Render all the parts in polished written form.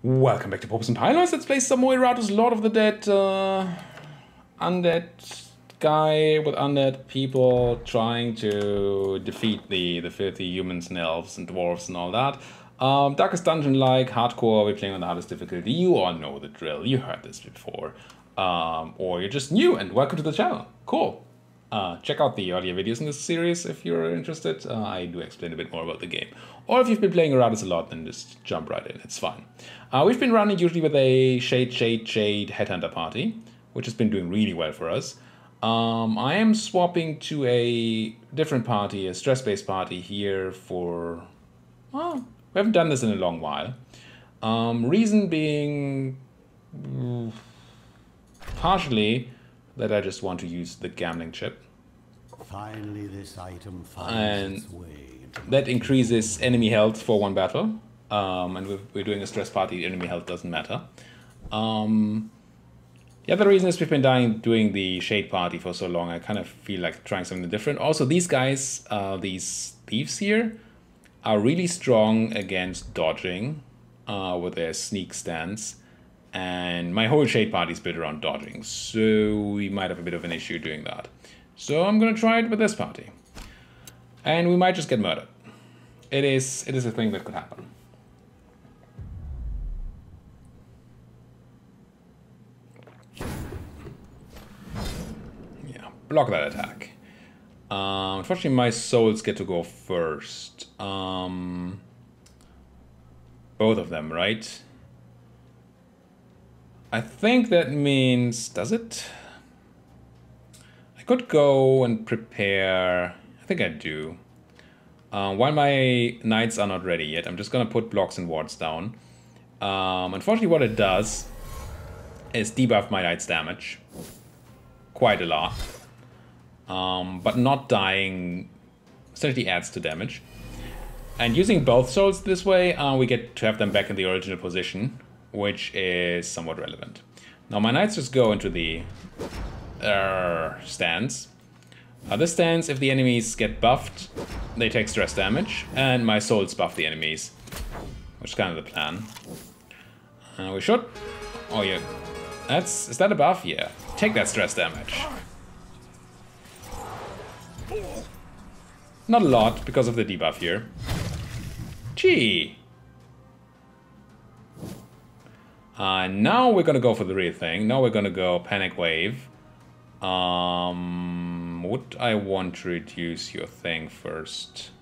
Welcome back to Popes and Pylons. Let's play some more Iratus, Lord of the Dead, undead guy with undead people trying to defeat the filthy humans and elves and dwarves and all that. Darkest Dungeon-like, hardcore, we're playing on the hardest difficulty. You all know the drill, you heard this before. Or you're just new and welcome to the channel. Cool. Check out the earlier videos in this series if you're interested. I do explain a bit more about the game. Or if you've been playing Iratus a lot, then just jump right in, it's fine. We've been running usually with a Shade Headhunter party, which has been doing really well for us. I am swapping to a different party, a stress-based party here for... Well, we haven't done this in a long while. Reason being... partially that I just want to use the gambling chip. Finally, this item finds its way. That increases enemy health for one battle. And we're doing a stress party, enemy health doesn't matter. The other reason is we've been doing the Shade party for so long, I kind of feel like trying something different. Also, these guys, these thieves here, are really strong against dodging with their sneak stance. And my whole Shade party is built around dodging, so we might have a bit of an issue doing that. So I'm gonna try it with this party. And we might just get murdered. It is a thing that could happen. Yeah, block that attack. Unfortunately, my souls get to go first. Both of them, right? I think that means... does it? I could go and prepare... I think I do. While my knights are not ready yet, I'm just gonna put blocks and wards down. Unfortunately, what it does is debuff my knight's damage. Quite a lot. But not dying essentially adds to damage. And using both souls this way, we get to have them back in the original position, which is somewhat relevant. Now my knights just go into the stance. This stance, if the enemies get buffed, they take stress damage, and my souls buff the enemies, which is kind of the plan. We should... oh yeah, is that a buff? Yeah. Take that stress damage. Not a lot, because of the debuff here. Gee! Now we're gonna go for the real thing. Now we're gonna go Panic Wave. Would I want to reduce your thing first?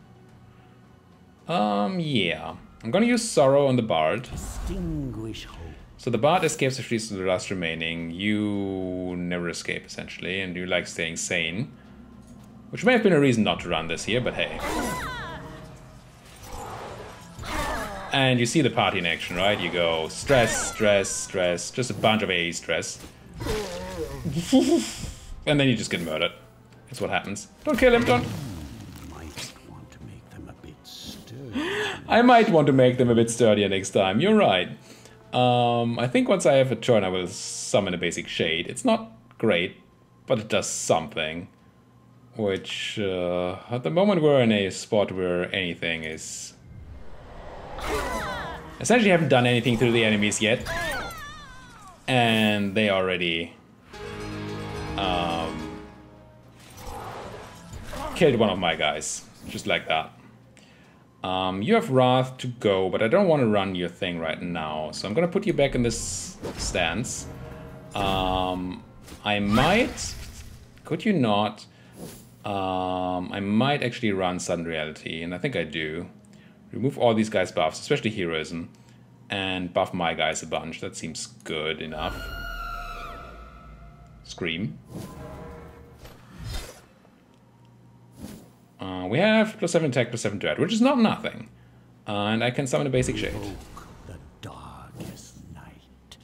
Yeah. I'm gonna use Sorrow on the Bard. So the Bard escapes if she's the last remaining. You never escape, essentially, and you like staying sane. Which may have been a reason not to run this here, but hey. And you see the party in action, right? You go stress, stress, stress, just a bunch of AE stress. And then you just get murdered. That's what happens. Don't kill him, don't. Might want to make them a bit sturdier. I might want to make them a bit sturdier next time, you're right. I think once I have a turn I will summon a basic Shade. It's not great, but it does something. Which, at the moment we're in a spot where anything is... essentially haven't done anything to the enemies yet. And they already... killed one of my guys. Just like that. You have Wrath to go, but I don't want to run your thing right now. So I'm gonna put you back in this stance. I might... could you not? I might actually run Sudden Reality, and I think I do. Remove all these guys' buffs, especially Heroism, and buff my guys a bunch. That seems good enough. Scream. We have +7 attack, +7 to add, which is not nothing. And I can summon a basic Shade. The darkest night.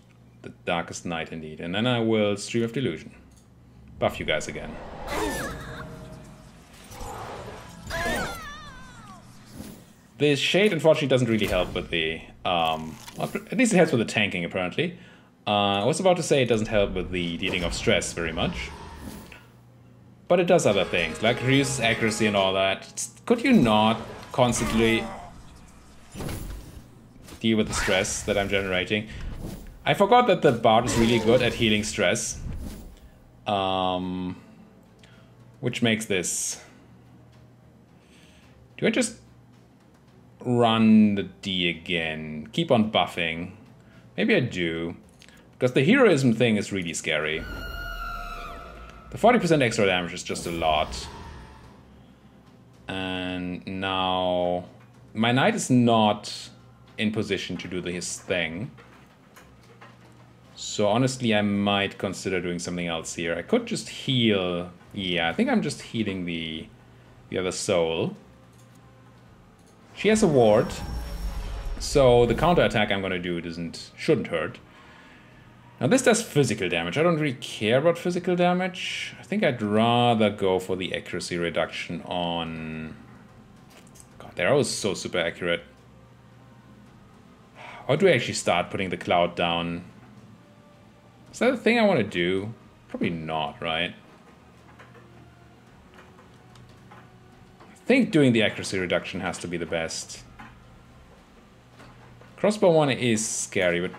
The darkest night, indeed. And then I will Stream of Delusion. Buff you guys again. This Shade, unfortunately, doesn't really help with the... at least it helps with the tanking, apparently. I was about to say it doesn't help with the dealing of stress very much. But it does other things, like reduces accuracy and all that. Could you not constantly deal with the stress that I'm generating. I forgot that the bard is really good at healing stress. Which makes this... Do I just run the D again? Keep on buffing. Maybe I do. Because the heroism thing is really scary. The 40% extra damage is just a lot. And now... My knight is not in position to do his thing. So honestly, I might consider doing something else here. I could just heal. Yeah, I think I'm just healing the other soul. She has a ward. So the counterattack I'm gonna do shouldn't hurt. Now this does physical damage. I don't really care about physical damage. I think I'd rather go for the accuracy reduction on... God, they're always so super accurate. Or do I actually start putting the cloud down? Is that the thing I want to do? Probably not, right? I think doing the accuracy reduction has to be the best. Crossbow one is scary, but...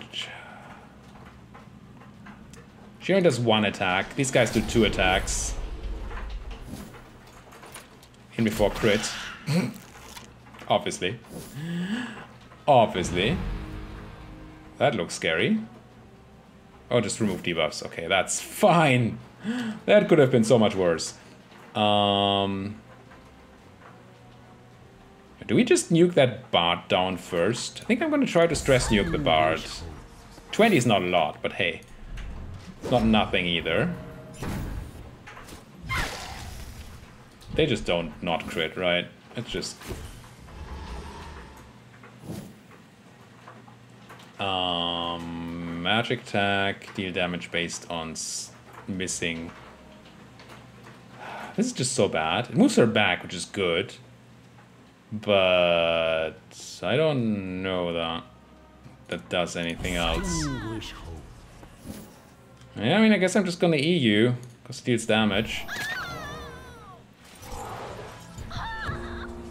She only does one attack. These guys do 2 attacks. In before crit. Obviously. Obviously. That looks scary. Oh, just remove debuffs. Okay, that's fine. That could have been so much worse. Do we just nuke that bard down first? I think I'm going to try to stress nuke the bard. 20 is not a lot, but hey. It's not nothing either. They just don't not crit, right? It's just... magic attack, deal damage based on missing. This is just so bad. It moves her back, which is good. But I don't know that does anything else. Yeah, I mean, I guess I'm just gonna E you, because it deals damage.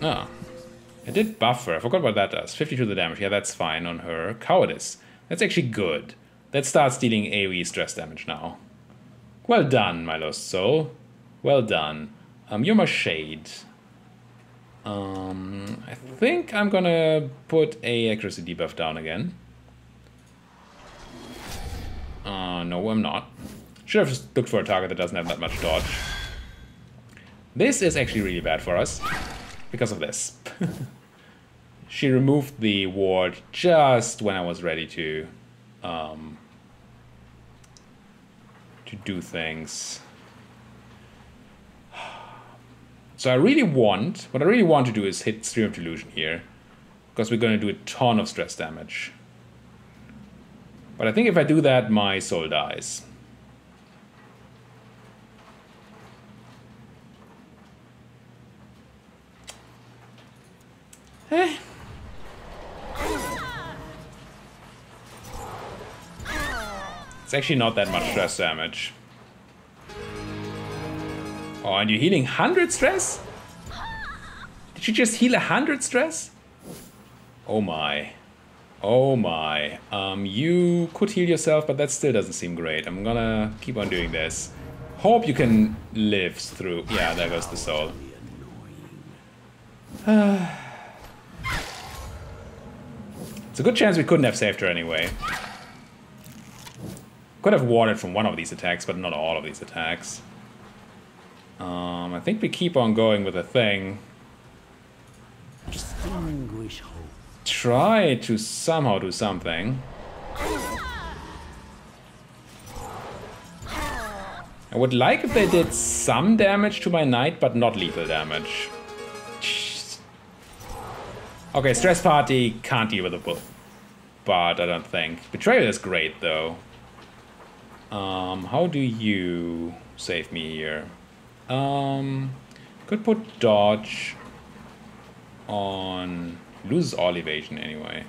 Oh. I did buff her. I forgot what that does. 52 the damage. Yeah, that's fine on her. Cowardice. That's actually good. That starts dealing AoE stress damage now. Well done, my lost soul. Well done. You're my shade. I think I'm gonna put a accuracy debuff down again. No, I'm not. Should have just looked for a target that doesn't have that much dodge. This is actually really bad for us. Because of this. She removed the ward just when I was ready to do things. So what I really want to do is hit Stream of Delusion here. Because we're going to do a ton of stress damage. But I think if I do that, my soul dies. Eh. It's actually not that much stress damage. Oh, and you're healing 100 stress? Did you just heal 100 stress? Oh my. Oh my. You could heal yourself, but that still doesn't seem great. I'm gonna keep on doing this. Hope you can live through. Yeah, there goes the soul. It's a good chance we couldn't have saved her anyway. Could have warded from one of these attacks, but not all of these attacks. I think we keep on going with the thing. Just try to somehow do something. I would like if they did some damage to my knight, but not lethal damage. Okay, Stress Party can't deal with the bull. But I don't think. Betrayal is great, though. How do you save me here? Could put dodge on... Loses all evasion anyway.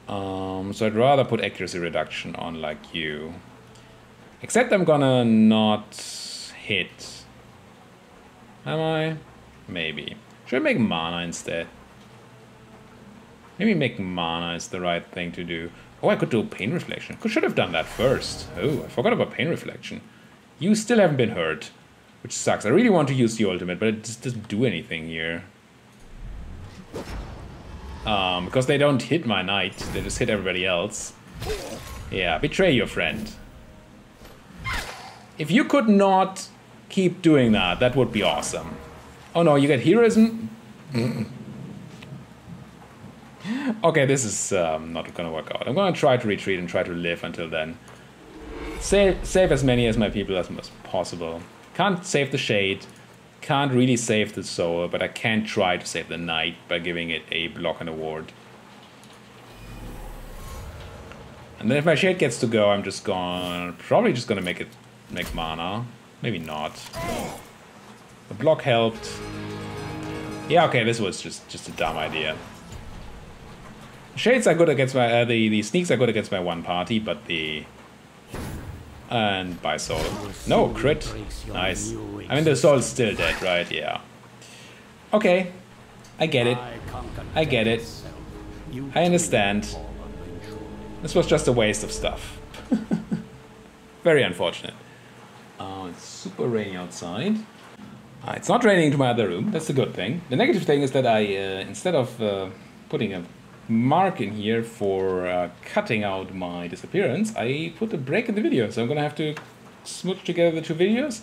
So I'd rather put accuracy reduction on like you. Except I'm gonna not hit. Am I? Maybe. Should I make mana instead? Maybe make mana is the right thing to do. Oh, I could do pain reflection. Should have done that first. Oh, I forgot about pain reflection. You still haven't been hurt, which sucks. I really want to use the ultimate, but it just doesn't do anything here. Because they don't hit my knight, they just hit everybody else. Yeah, betray your friend. If you could not keep doing that, that would be awesome. Oh no, you get heroism? Okay, this is not gonna work out. I'm gonna try to retreat and try to live until then. Save as many as my people as possible. Can't save the shade. Can't really save the soul, but I can try to save the knight by giving it a block and a ward. And then if my shade gets to go, I'm just probably just gonna make mana. Maybe not. The block helped. Yeah, okay, this was just a dumb idea. Shades are good against my the sneaks are good against my one party, but the and by soul. No crit. Nice. I mean the soul's still dead, right? Yeah. Okay. I get it. I get it. I understand. This was just a waste of stuff. Very unfortunate. It's super rainy outside. It's not raining into my other room. That's a good thing. The negative thing is that I, instead of putting a mark in here for cutting out my disappearance, I put a break in the video. So I'm gonna have to smooch together the two videos.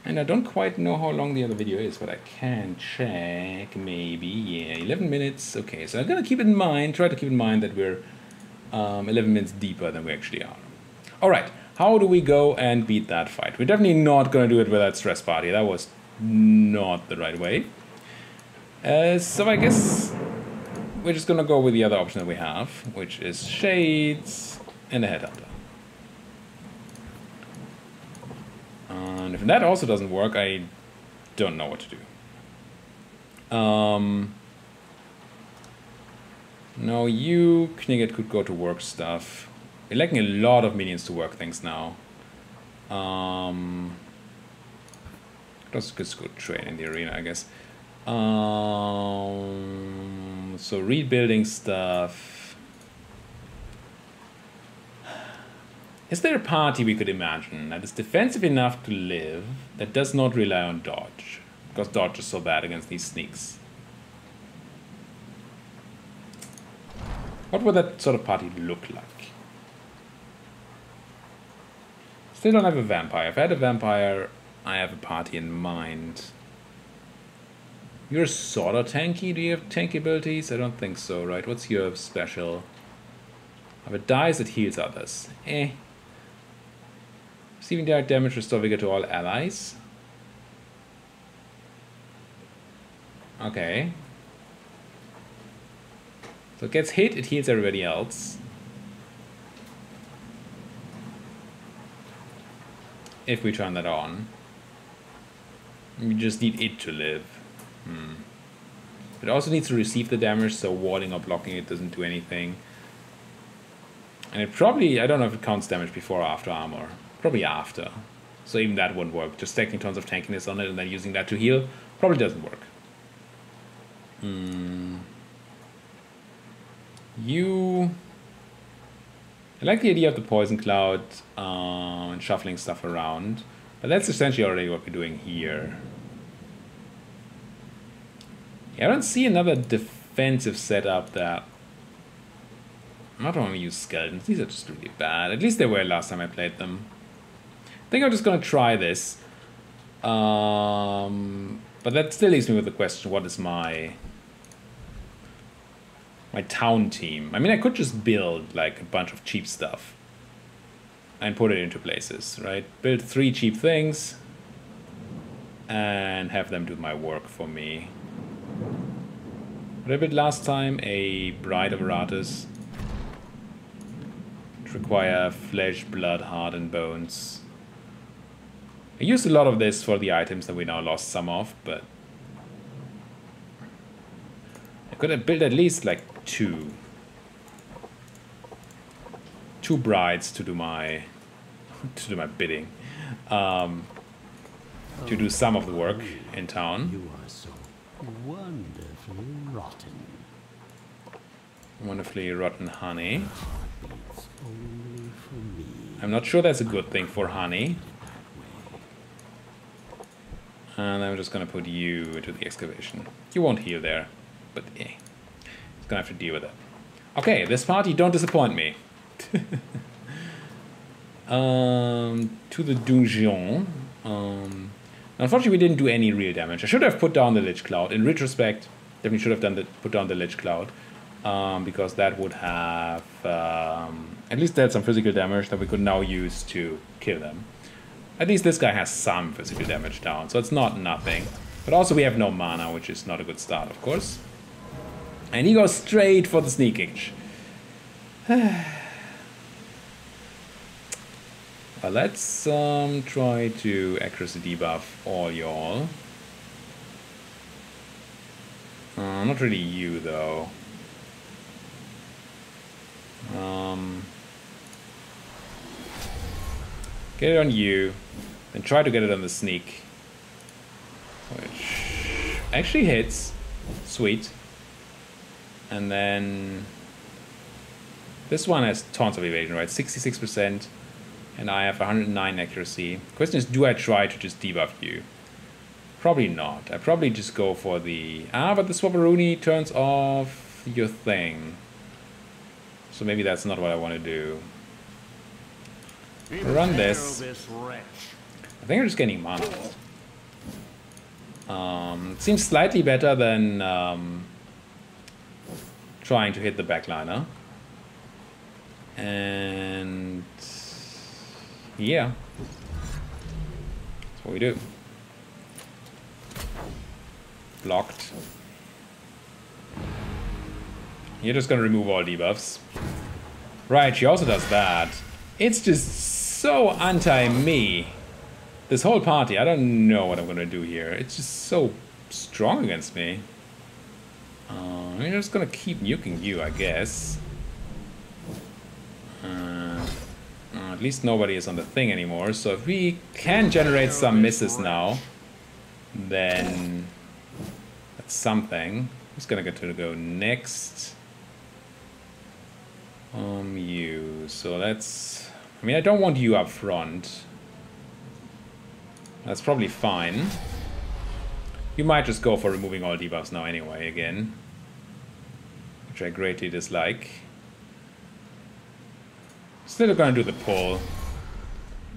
And I don't quite know how long the other video is, but I can check. Maybe, yeah, 11 minutes. Okay, so I'm gonna keep it in mind, try to keep in mind that we're 11 minutes deeper than we actually are. All right, how do we go and beat that fight? We're definitely not gonna do it with that stress party. That was not the right way. So I guess we're just gonna go with the other option that we have, which is Shades and a Headhunter. And if that also doesn't work, I don't know what to do. No, you, Knigget, could go to work stuff. We're lacking a lot of minions to work things now. That's just good train in the arena, I guess. So rebuilding stuff. Is there a party we could imagine that is defensive enough to live, that does not rely on dodge? Because dodge is so bad against these sneaks. What would that sort of party look like? Still don't have a vampire. If I had a vampire, I have a party in mind. You're sort of tanky. Do you have tanky abilities? I don't think so, right? What's your special? If it dies, it heals others. Receiving direct damage, restore vigor to all allies. Okay. So it gets hit, it heals everybody else. If we turn that on. We just need it to live. It also needs to receive the damage, so warding or blocking it doesn't do anything. And it probably, I don't know if it counts damage before or after armor. Probably after. So even that won't work. Just taking tons of tankiness on it and then using that to heal probably doesn't work. I like the idea of the poison cloud and shuffling stuff around. But that's essentially already what we're doing here. Yeah, I don't see another defensive setup that... I'm not want to use skeletons. These are just really bad. At least they were last time I played them. I think I'm just going to try this. But that still leaves me with the question, what is my town team? I mean, I could just build like a bunch of cheap stuff and put it into places, right? Build 3 cheap things and have them do my work for me. What I built last time, a Bride of Iratus. Require flesh, blood, heart, and bones. I used a lot of this for the items that we now lost some of, but I could have built at least like 2 brides to do my bidding, to do some of the work in town. You are so wonderfully rotten. Wonderfully rotten honey. It's only for me. I'm not sure that's a good thing for honey. And I'm just gonna put you into the excavation. You won't heal there, but yeah, it's gonna have to deal with it. Okay, this party don't disappoint me. To the dungeon. Unfortunately, we didn't do any real damage. I should have put down the Lich Cloud. In retrospect, definitely should have put down the Lich Cloud. Because that would have at least had some physical damage that we could now use to kill them. At least this guy has some physical damage down, so it's not nothing. But also we have no mana, which is not a good start, of course. And he goes straight for the sneakage. Well, let's try to accuracy debuff all y'all. Not really you, though. Get it on you, then try to get it on the sneak. Which actually hits. Sweet. And then this one has tons of evasion, right? 66%. And I have 109 accuracy. Question is, do I try to just debuff you? Probably not. I probably just go for the... but the Swapperoonie turns off your thing. So maybe that's not what I want to do. Run this. I think I'm just getting mana. It seems slightly better than trying to hit the backliner. And yeah, that's what we do. Blocked. You're just gonna remove all debuffs. Right, she also does that. It's just so anti-me. This whole party, I don't know what I'm gonna do here. It's just so strong against me. I'm just gonna keep nuking you, I guess. At least nobody is on the thing anymore, so if we can generate some misses now, then that's something. Who's gonna get to go next? You. So that's... I mean, I don't want you up front. That's probably fine. You might just go for removing all debuffs now anyway, again. Which I greatly dislike. Still gonna do the pull.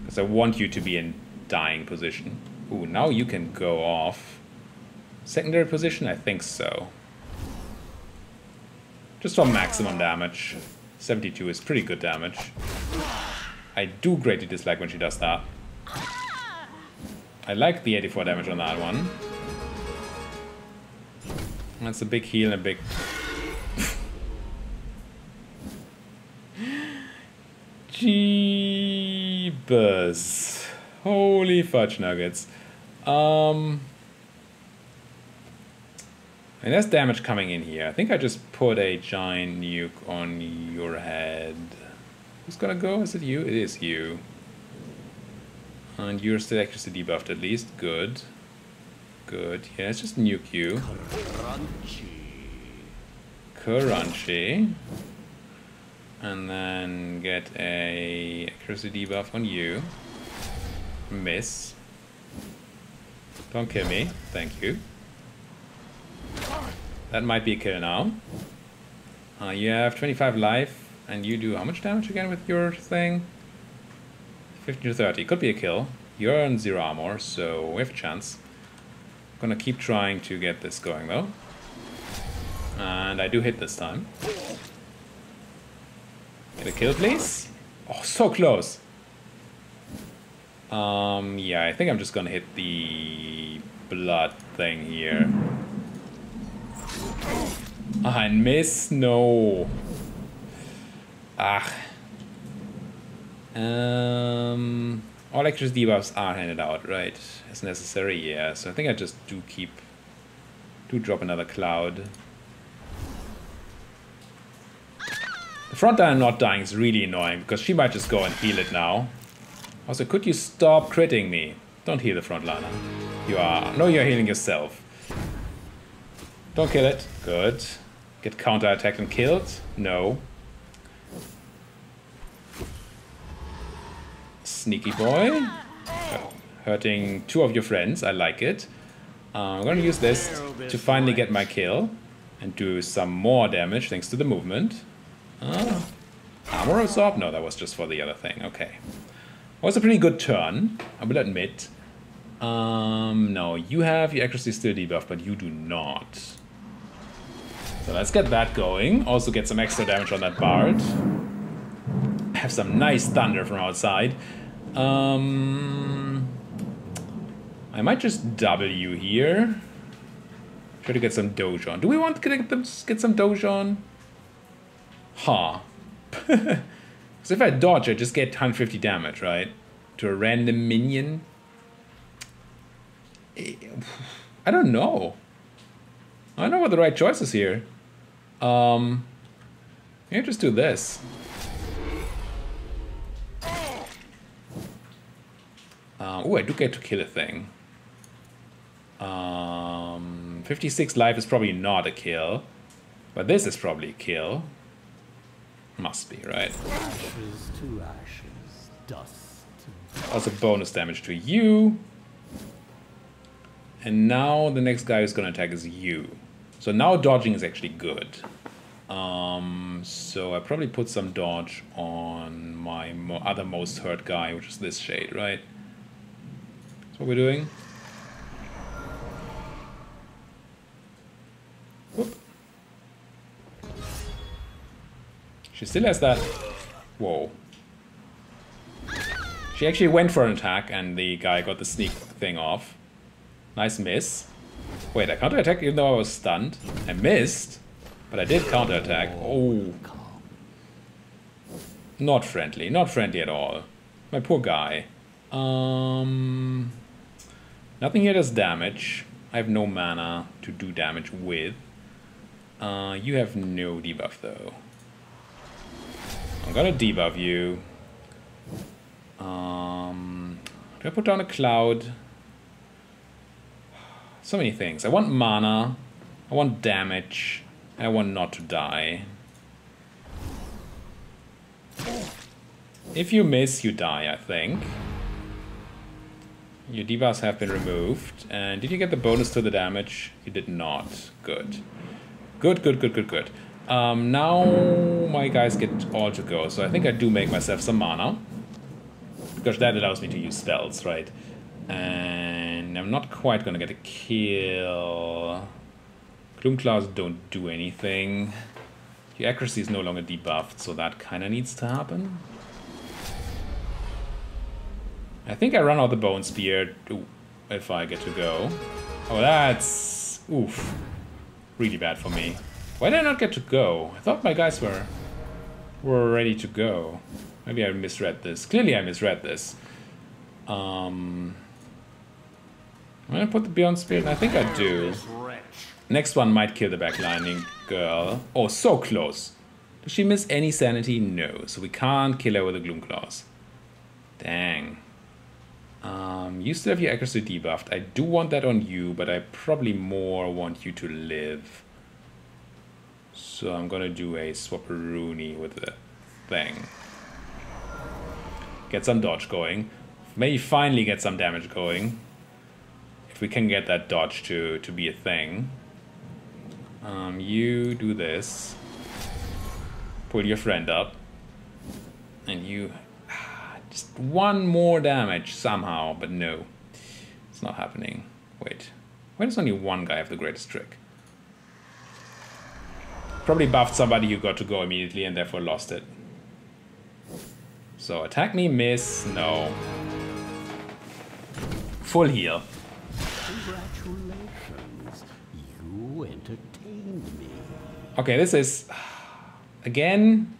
Because I want you to be in dying position. Ooh, now you can go off. Secondary position? I think so. Just for maximum damage. 72 is pretty good damage. I do greatly dislike when she does that. I like the 84 damage on that one. That's a big heal and a big... Jeebus. Holy fudge nuggets. And there's damage coming in here. I think I just put a giant nuke on your head. Who's gonna go? Is it you? It is you. And you're still accuracy debuffed at least. Good. Good. Yeah, let's just nuke you. Crunchy. And then get a accuracy debuff on you. Miss. Don't kill me. Thank you. That might be a kill now. You have 25 life, and you do how much damage again with your thing? 15 to 30. Could be a kill. You're on 0 armor, so we have a chance. I'm gonna keep trying to get this going though. And I do hit this time. Get a kill, please. Oh, so close. Yeah, I think I'm just gonna hit the blood thing here. Ah, and miss? No. Ah. All extra debuffs are handed out, right? As necessary, yeah. So I think I just do drop another cloud. The frontline not dying is really annoying because she might just go and heal it now. Also, could you stop critting me? Don't heal the frontliner. You are. No, you're healing yourself. Don't kill it. Good. Get counter-attacked and killed? No. Sneaky boy. Hurting 2 of your friends. I like it. I'm gonna use this to finally get my kill. And do some more damage thanks to the movement. Armor absorb? No, that was just for the other thing. Okay. Was a pretty good turn, I will admit. No, you have your accuracy still debuffed, but you do not. So let's get that going. Also get some extra damage on that bard. Have some nice thunder from outside. I might just W here. Try to get some doge on. Do we want to get some doge on? Huh. Because if I dodge, I just get 150 damage, right? To a random minion. I don't know. I don't know what the right choice is here. Maybe just do this. Oh, I do get to kill a thing. 56 life is probably not a kill. But this is probably a kill. Must be, right? Ashes to ashes, dust. Also bonus damage to you. And now the next guy who's gonna attack is you. So now dodging is actually good. So I probably put some dodge on my other most hurt guy, which is this shade, right? That's what we're doing. Whoop. She still has that. Whoa. She actually went for an attack and the guy got the sneak thing off. Nice miss. Wait, I counter-attacked even though I was stunned. I missed, but I did counter-attack. Oh. Not friendly. Not friendly at all. My poor guy. Nothing here does damage. I have no mana to do damage with. You have no debuff though. I'm gonna debuff you. Do I put down a cloud? So many things. I want mana. I want damage. And I want not to die. If you miss, you die, I think. Your debuffs have been removed. And did you get the bonus to the damage? You did not. Good. Good, good, good, good, good. Now my guys get all to go. So I think I do make myself some mana. Because that allows me to use spells, right? And I'm not quite gonna get a kill. Gloom Claws don't do anything. Your accuracy is no longer debuffed, so that kinda needs to happen. I think I run out the Bone Spear if I get to go. Oh, that's... oof. Really bad for me. Why did I not get to go? I thought my guys were ready to go. Maybe I misread this. Clearly I misread this. I'm gonna put the Beyond Spirit, and I think I do. Next one might kill the backlining girl. Oh, so close. Does she miss any sanity? No. So we can't kill her with the Gloom Claws. Dang. You still have your accuracy debuffed. I do want that on you, but I probably more want you to live. So I'm gonna do a swapperoonie with the thing. Get some dodge going. Maybe finally get some damage going. If we can get that dodge to be a thing. You do this. Pull your friend up. And you... just one more damage somehow, but no. It's not happening. Wait. Why does only one guy have the greatest trick? Probably buffed somebody who got to go immediately and therefore lost it. So attack me, miss, no. Full heal. Congratulations, you entertained me. Okay, this is... again...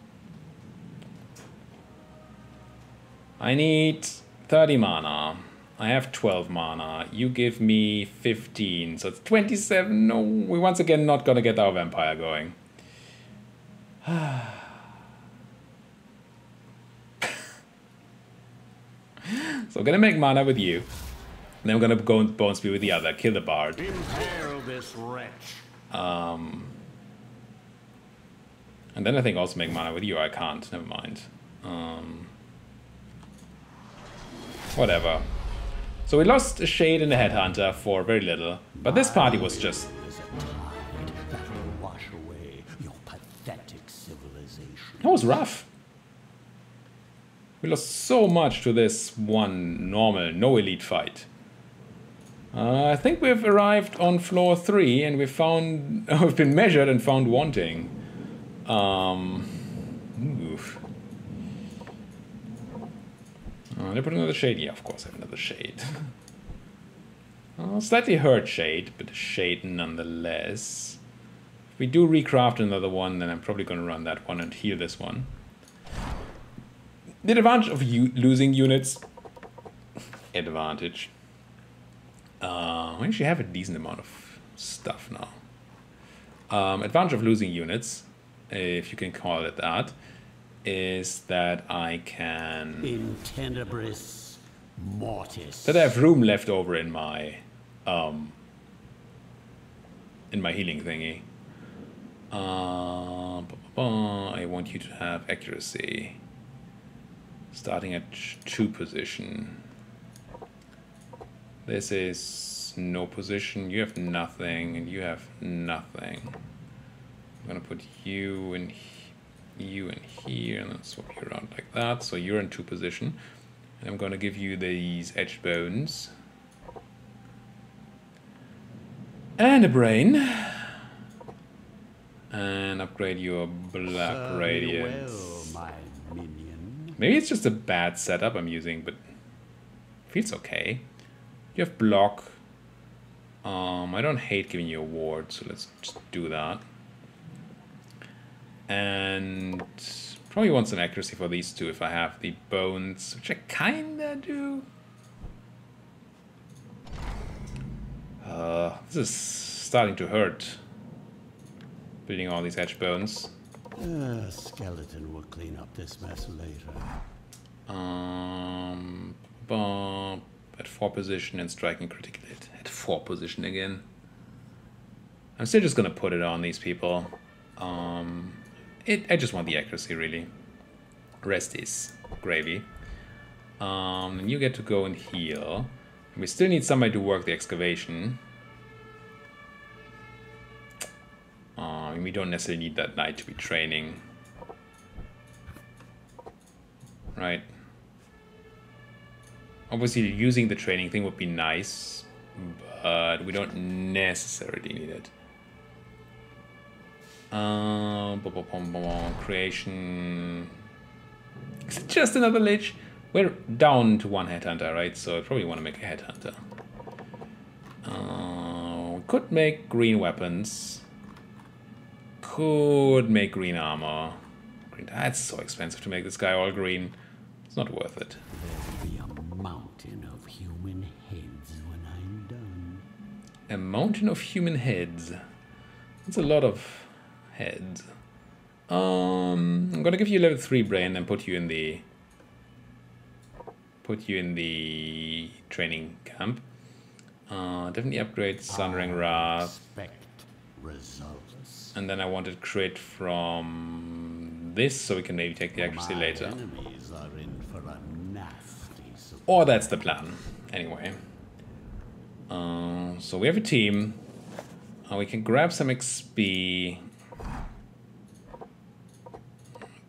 I need 30 mana. I have 12 mana. You give me 15, so it's 27. No, we're once again not gonna get our vampire going. So I'm gonna make mana with you. And then I'm gonna go and Bone Spear with the other. Kill the bard. Impale this wretch. And then I think also make mana with you. I can't. Never mind. Whatever. So we lost a Shade and a Headhunter for very little. But this party was just... That was rough. We lost so much to this one normal, no elite fight. I think we've arrived on floor 3 and we've found... we've been measured and found wanting. Oof. Did I put another Shade? Yeah, of course I have another Shade. Slightly hurt Shade, but a Shade nonetheless. If we do recraft another one, then I'm probably going to run that one and heal this one. The advantage of losing units... Advantage. We actually have a decent amount of stuff now. Advantage of losing units, if you can call it that, is that I can... In tenebris mortis. That I have room left over in my healing thingy. I want you to have accuracy. Starting at 2 position. This is no position. You have nothing, and you have nothing. I'm gonna put you in here, and then swap you around like that. So you're in 2 position. And I'm gonna give you these edge bones. And a brain. And upgrade your black radiance. Well, my minion. Maybe it's just a bad setup I'm using, but feels okay. You have block. I don't hate giving you a ward, so let's just do that. And probably want some accuracy for these 2 if I have the bones, which I kinda do. This is starting to hurt. Building all these edge bones. Skeleton will clean up this mess later. At 4 position and striking critical hit. At 4 position again. I'm still just gonna put it on these people. I just want the accuracy really. Rest is gravy. And you get to go and heal. We still need somebody to work the excavation. We don't necessarily need that knight to be training. Right. Obviously using the training thing would be nice, but we don't necessarily need it. Creation. Is it just another lich? We're down to 1 headhunter, right? So I probably want to make a headhunter. We could make green weapons. Could make green armor. That's so expensive to make this guy all green. It's not worth it. There'll be a mountain of human heads when I'm done. A mountain of human heads. That's a lot of heads. I'm gonna give you a level 3 brain and put you in the training camp. Definitely upgrade Sundering Wrath. Expect results. And then I wanted crit from this, so we can maybe take the accuracy My later. enemies are in for a nasty surprise. Or that's the plan. Anyway. So we have a team. We can grab some XP.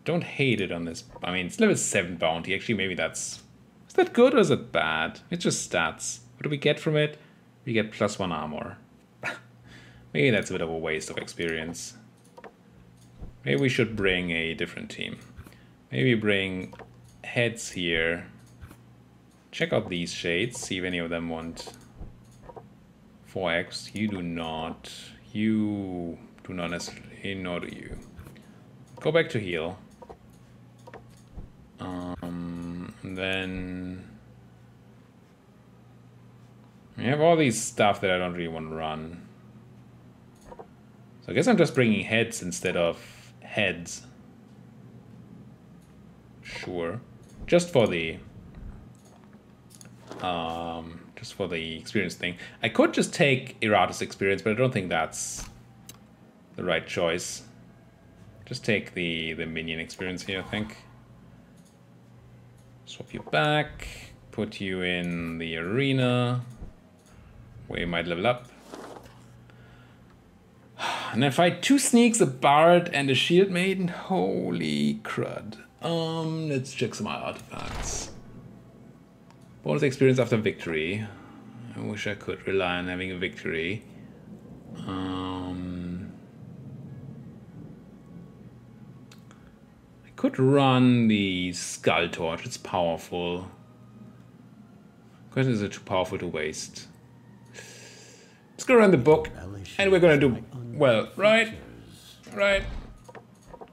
Don't hate it on this. I mean, it's level 7 bounty. Actually, maybe that's... Is that good or is it bad? It's just stats. What do we get from it? We get +1 armor. Maybe that's a bit of a waste of experience. Maybe we should bring a different team. Maybe bring heads here. Check out these shades. See if any of them want 4x. You do not. You do not necessarily. Nor do you. Go back to heal. And then we have all these stuff that I don't really want to run. So I guess I'm just bringing heads instead of heads. Sure. Just for the experience thing. I could just take Iratus experience, but I don't think that's the right choice. Just take the minion experience here, I think. Swap you back. Put you in the arena, where you might level up. And then fight 2 sneaks, a bard, and a shield maiden. Holy crud. Let's check some artifacts. Bonus experience after victory. I wish I could rely on having a victory. I could run the Skull Torch, it's powerful. Question is it too powerful to waste? Let's go run the book, and we're gonna do well, right? Right.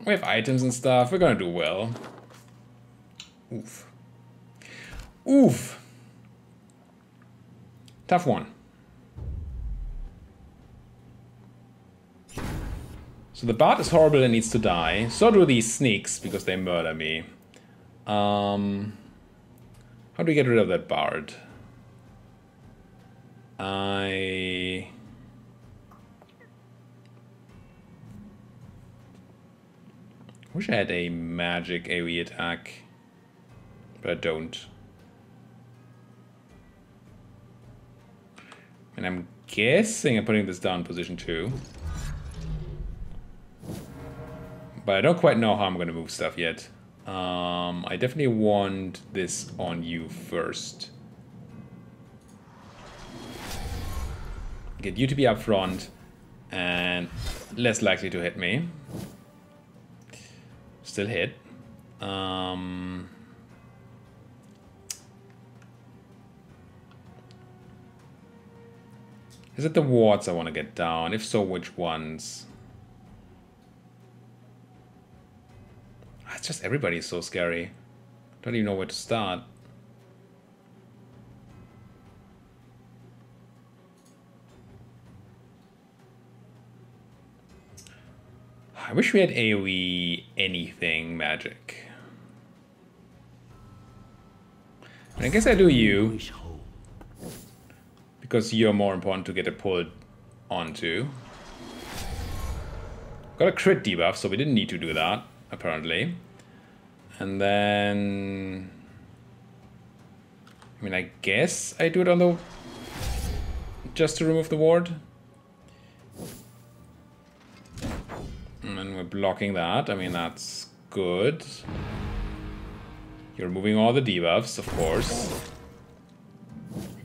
We have items and stuff, we're gonna do well. Oof. Oof. Tough one. So the bard is horrible and needs to die. So do these sneaks, because they murder me. How do we get rid of that bard? I wish I had a magic AoE attack, but I don't. And I'm guessing I'm putting this down in position 2. But I don't quite know how I'm going to move stuff yet. I definitely want this on you first. Get you to be up front and less likely to hit me. Still hit. Is it the wards I want to get down? If so, which ones? It's just everybody is so scary. Don't even know where to start. I wish we had AoE anything magic. And I guess I do you, because you're more important to get it pulled onto. Got a crit debuff, so we didn't need to do that, apparently. And then... I mean, I guess I do it on the... just to remove the ward. And then we're blocking that. I mean, that's good. You're removing all the debuffs, of course.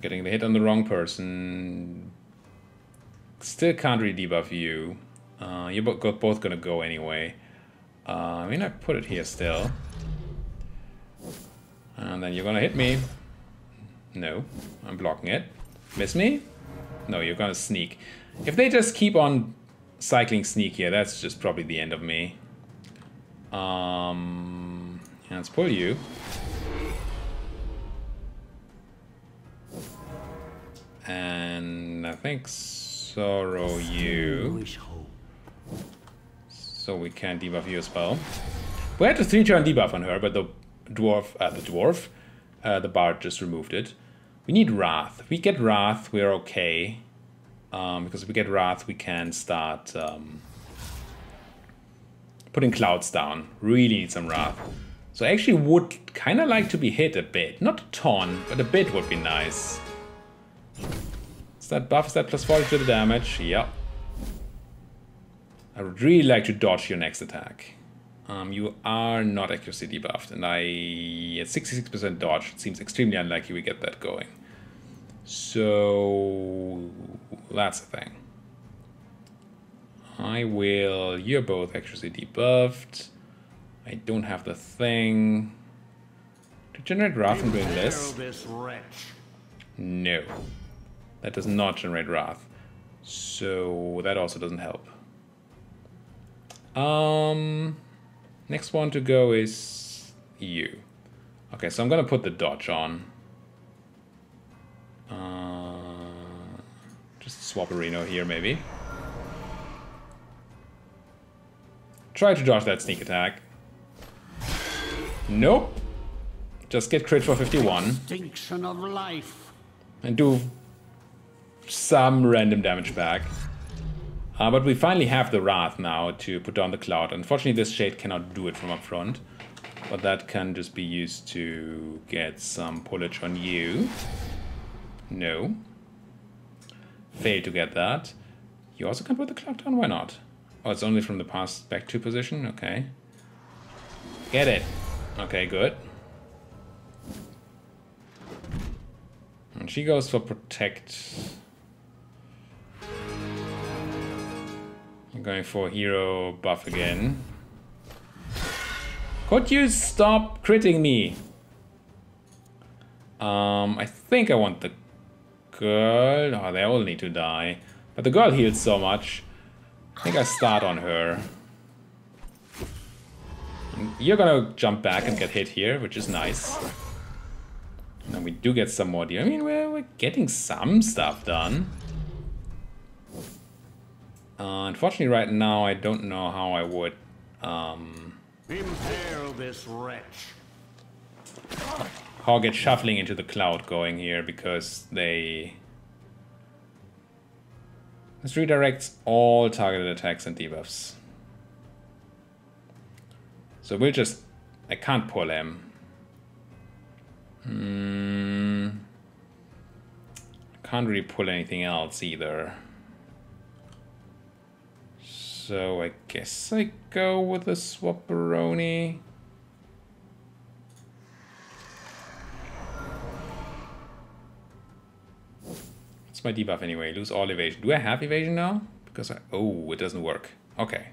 Getting the hit on the wrong person. Still can't really debuff you. You're both gonna go anyway. I mean, I put it here still. And then you're gonna hit me. No, I'm blocking it. Miss me? No, you're gonna sneak. If they just keep on cycling sneak here, that's just probably the end of me. Let's pull you. And I think sorrow you. So we can debuff you as well. We had a 3-turn debuff on her, but the bard just removed it. We need Wrath. If we get Wrath, we're okay. Because if we get Wrath, we can start putting clouds down. Really need some Wrath. So I actually would kind of like to be hit a bit. Not a ton, but a bit would be nice. Is that buff? Is that plus 40 to the damage? Yep. I would really like to dodge your next attack. You are not accuracy debuffed, and at 66% dodge, it seems extremely unlikely we get that going. So that's the thing. You're both accuracy debuffed. I don't have the thing to generate wrath from doing this. No, that does not generate wrath. So that also doesn't help. Next one to go is you. Okay, so I'm gonna put the dodge on. Just swap a Reno here, maybe. Try to dodge that sneak attack. Nope. Just get crit for 51. Extinction of life. And do some random damage back. But we finally have the Wrath now to put down the Cloud. Unfortunately, this Shade cannot do it from up front. But that can just be used to get some pullage on you. No. Fail to get that. You also can put the Cloud down, why not? Oh, it's only from the pass back to position? Okay. Get it. Okay, good. And she goes for Protect. I'm going for Hero buff again. Could you stop critting me? I think I want the girl. Oh, they all need to die. But the girl heals so much. I think I start on her. And you're gonna jump back and get hit here, which is nice. And then we do get some more deal. I mean, we're getting some stuff done. Unfortunately, right now, I don't know how I would... Impale this wretch. How I'll get shuffling into the Cloud going here, because they... This redirects all targeted attacks and debuffs. So we'll just... I can't pull him. I can't really pull anything else either. So I guess I go with the Swapperoni. What's my debuff anyway? Lose all evasion. Do I have evasion now? Because oh, it doesn't work. Okay.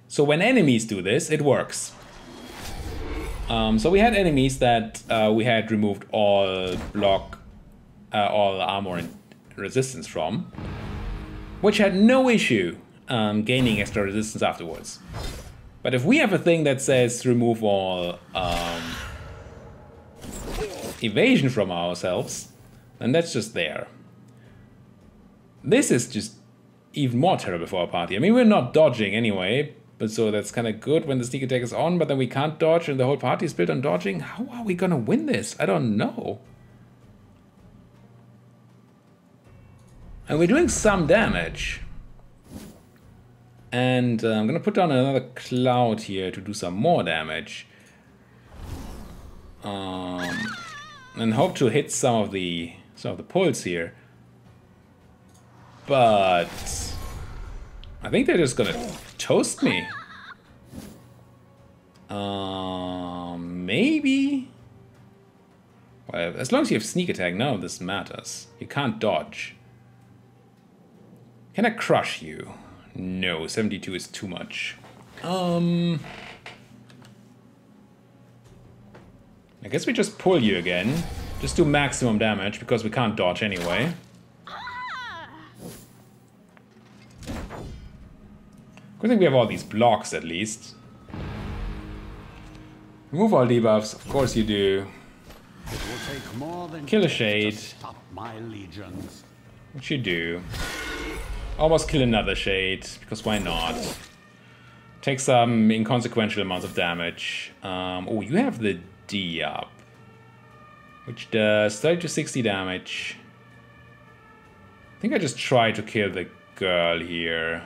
So when enemies do this, it works. So we had enemies that we had removed all all armor and resistance from, which had no issue gaining extra resistance afterwards. But if we have a thing that says remove all evasion from ourselves, then that's just there. This is just even more terrible for our party. I mean, we're not dodging anyway, but so that's kind of good when the sneak attack is on, but then we can't dodge and the whole party is built on dodging. How are we gonna win this? I don't know. And we're doing some damage. And I'm gonna put down another Cloud here to do some more damage. And hope to hit some of the pulls here. But I think they're just gonna toast me. Maybe? Well, as long as you have sneak attack, none of this matters. You can't dodge. Can I crush you? No, 72 is too much. I guess we just pull you again. Just do maximum damage, because we can't dodge anyway. Good thing we have all these blocks, at least. Remove all debuffs, of course you do. It will take more than Kill a Shade. stop my legions. Which you do. Almost kill another Shade, because why not? Take some inconsequential amounts of damage. Oh, you have the D up. Which does 30 to 60 damage. I think I just try to kill the girl here.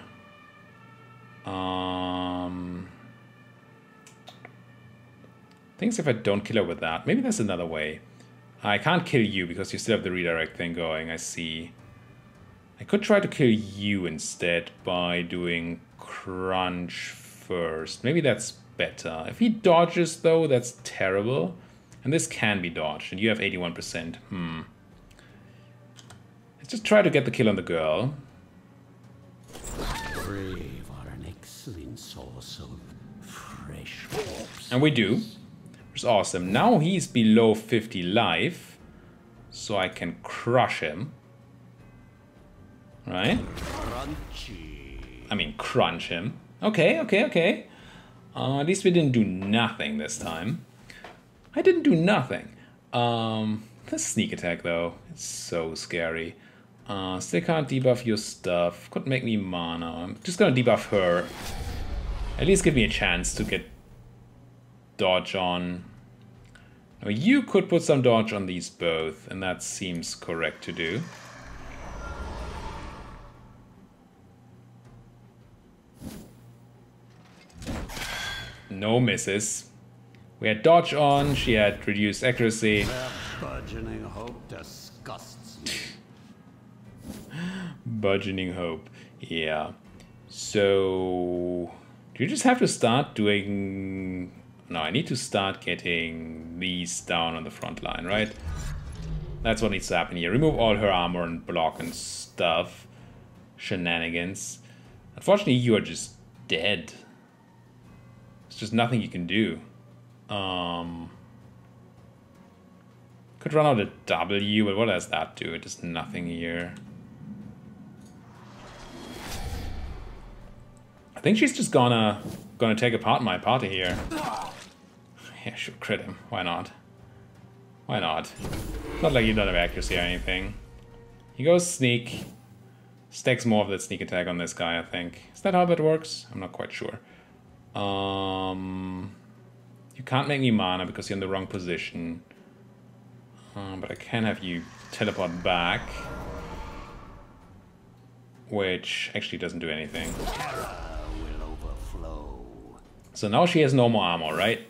Thinks if I don't kill her with that. Maybe there's another way. I can't kill you because you still have the redirect thing going, I see. I could try to kill you instead by doing crunch first. Maybe that's better. If he dodges though, that's terrible. And this can be dodged, and you have 81%. Let's just try to get the kill on the girl. Brave are an excellent source of fresh hopes. And we do. Which is awesome. Now he's below 50 life. So I can crush him. Right? Crunchy. I mean, crunch him. Okay, okay, okay. At least we didn't do nothing this time. I didn't do nothing. The sneak attack, though. It's so scary. Still can't debuff your stuff. Could make me mana. I'm just gonna debuff her. At least give me a chance to get dodge on. Now you could put some dodge on these both, and that seems correct to do. No misses. We had dodge on, she had reduced accuracy. Their burgeoning hope disgusts me. Burgeoning hope. Yeah. So... do you just have to start doing... no, I need to start getting these down on the front line, right? That's what needs to happen here. Remove all her armor and block and stuff. Shenanigans. Unfortunately, you are just dead. There's just nothing you can do. Could run out a W, but what does that do? It does nothing here. I think she's just gonna take apart my party here. Yeah, sure, crit him. Why not? Why not? Not like you don't have accuracy or anything. He goes sneak. Stacks more of that sneak attack on this guy, I think. Is that how that works? I'm not quite sure. You can't make me mana because you're in the wrong position. But I can have you teleport back. Which actually doesn't do anything. Terror will overflow. So now she has no more armor, right?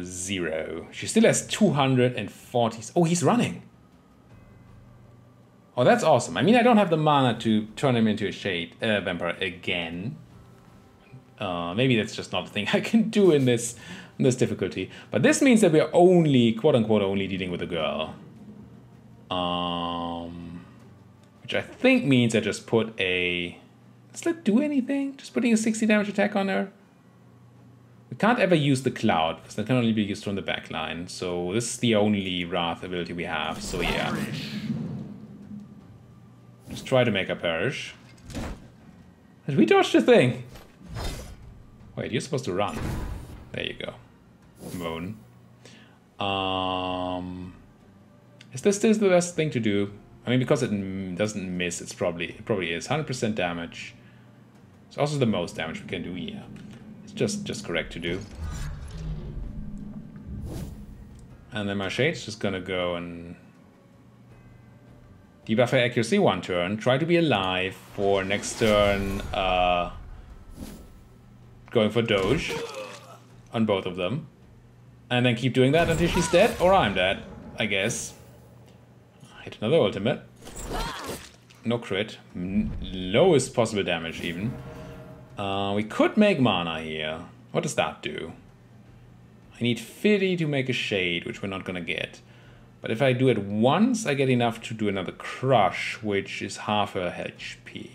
0. She still has 240. Oh, he's running. Oh, that's awesome. I mean, I don't have the mana to turn him into a shade vampire again. Maybe that's just not the thing I can do in this difficulty. But this means that we're only, quote-unquote, only dealing with a girl. Which I think means I just put a... does that do anything? Just putting a 60 damage attack on her? We can't ever use the cloud, because that can only be used from the back line. So this is the only Wrath ability we have, so yeah. Just try to make her perish. Did we dodge the thing? Wait, you're supposed to run. There you go. Moan. Is this still the best thing to do? I mean, because it doesn't miss, it probably is. 100% damage. It's also the most damage we can do here. It's just correct to do. And then my shade's just gonna go and debuff her accuracy one turn. Try to be alive for next turn. Going for Doge on both of them. And then keep doing that until she's dead, or I'm dead, I guess. Hit another ultimate. No crit. Lowest possible damage, even. We could make mana here. What does that do? I need 50 to make a shade, which we're not gonna get. But if I do it once, I get enough to do another crush, which is half her HP.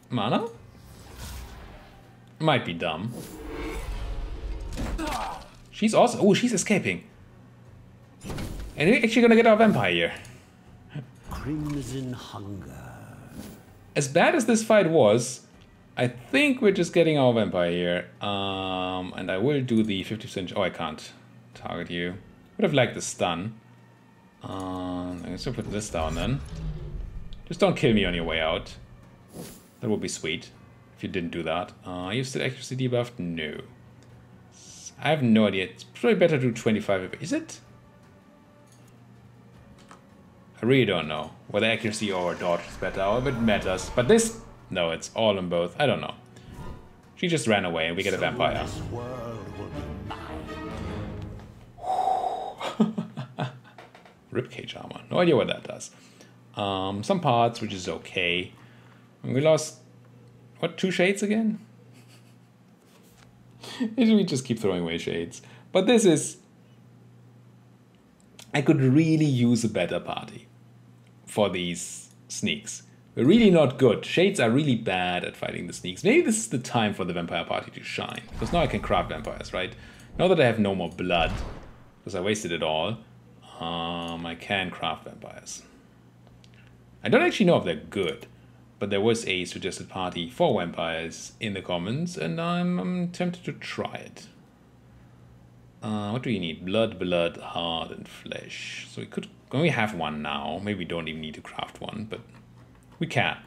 Mana? Might be dumb. She's also... oh, she's escaping. And we're actually gonna get our vampire here. Crimson hunger. As bad as this fight was, I think we're just getting our vampire here. And I will do the 50%... oh, I can't target you. Would have liked the stun. I'm going to put this down then. Just don't kill me on your way out. That would be sweet if you didn't do that. Are you still accuracy debuffed? No. I have no idea. It's probably better to do 25. Is it? I really don't know whether accuracy or dodge is better or if it matters. But this, no, it's all in both. I don't know. She just ran away and we get a vampire. This world will be mine. Ribcage armor. No idea what that does. Some parts, which is okay. And we lost, what, 2 shades again? We just keep throwing away shades. But this is... I could really use a better party for these sneaks. We're really not good. Shades are really bad at fighting the sneaks. Maybe this is the time for the vampire party to shine. Because now I can craft vampires, right? Now that I have no more blood, because I wasted it all, I can craft vampires. I don't actually know if they're good. But there was a suggested party for vampires in the comments, and I'm tempted to try it. What do you need? Blood, heart, and flesh. So we could... we have one now. Maybe we don't even need to craft one, but we can.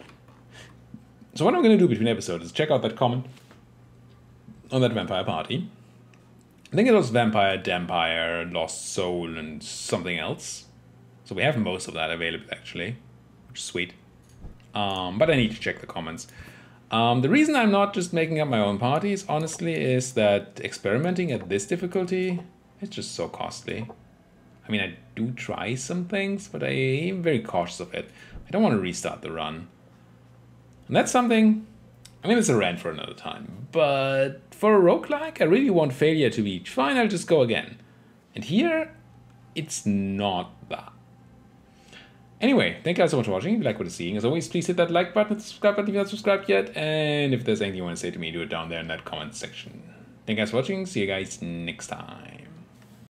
So what I'm going to do between episodes is check out that comment on that vampire party. I think it was vampire, dampire, lost soul, and something else. So we have most of that available actually, which is sweet. But I need to check the comments. The reason I'm not just making up my own parties, honestly, is that experimenting at this difficulty is just so costly. I mean, I do try some things, but I am very cautious of it. I don't want to restart the run. And that's something, I mean, it's a rant for another time. But for a roguelike, I really want failure to be fine, I'll just go again. And here, it's not that. Anyway, thank you guys so much for watching. If you like what you're seeing, as always, please hit that like button, the subscribe button if you're not subscribed yet. And if there's anything you want to say to me, do it down there in that comment section. Thank you guys for watching. See you guys next time.